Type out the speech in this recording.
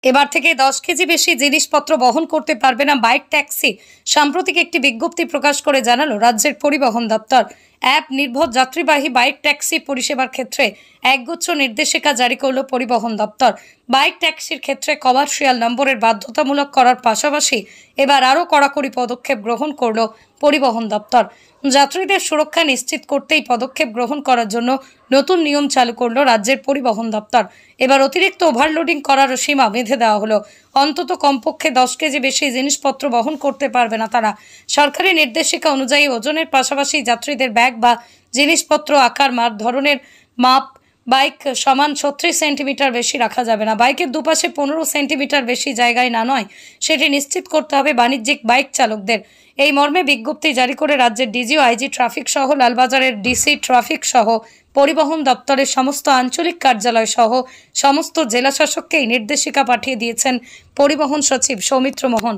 এবার থেকে 10 কেজি বেশি জিনিসপত্র বহন করতে পারবে না বাইক ট্যাক্সি। সাম্প্রতিক একটি বিজ্ঞপ্তি প্রকাশ করে জানালো রাজ্যের পরিবহন দপ্তর। অ্যাপ নির্ভর যাত্রীবাহী বাইক ট্যাক্সি পরিষেবার ক্ষেত্রে একগুচ্ছ নির্দেশিকা জারি করল পরিবহন দপ্তর। বাইক ট্যাক্সির ক্ষেত্রে কমার্শিয়াল নম্বরের বাধ্যতামূলক করার পাশাপাশি এবার আরও কড়াকড়ি পদক্ষেপ গ্রহণ করল পরিবহন দপ্তর। যাত্রীদের সুরক্ষা নিশ্চিত করতেই পদক্ষেপ গ্রহণ করার জন্য নতুন নিয়ম চালু করল রাজ্যের পরিবহন দপ্তর। এবার অতিরিক্ত ওভারলোডিং করার সীমা বেঁধে দেওয়া হলো। অন্তত কমপক্ষে 10 কেজি বেশি জিনিসপত্র বহন করতে পারবে না তারা। সরকারি নির্দেশিকা অনুযায়ী ওজনের পাশাপাশি যাত্রীদের ব্যাগ বা জিনিসপত্র আকার ধরনের মাপ বাইক সমান 36 সেন্টিমিটার বেশি রাখা যাবে না। বাইকের দুপাশে 15 সেন্টিমিটার বেশি জায়গায় না নয়, সেটি নিশ্চিত করতে হবে বাণিজ্যিক বাইক চালকদের। এই মর্মে বিজ্ঞপ্তি জারি করে রাজ্যের ডিজি ও আইজি ট্রাফিক সহ লালবাজারের ডিসি ট্রাফিক সহ পরিবহন দপ্তরের সমস্ত আঞ্চলিক কার্যালয় সহ সমস্ত জেলা শাসককেই নির্দেশিকা পাঠিয়ে দিয়েছেন পরিবহন সচিব সৌমিত্র মোহন।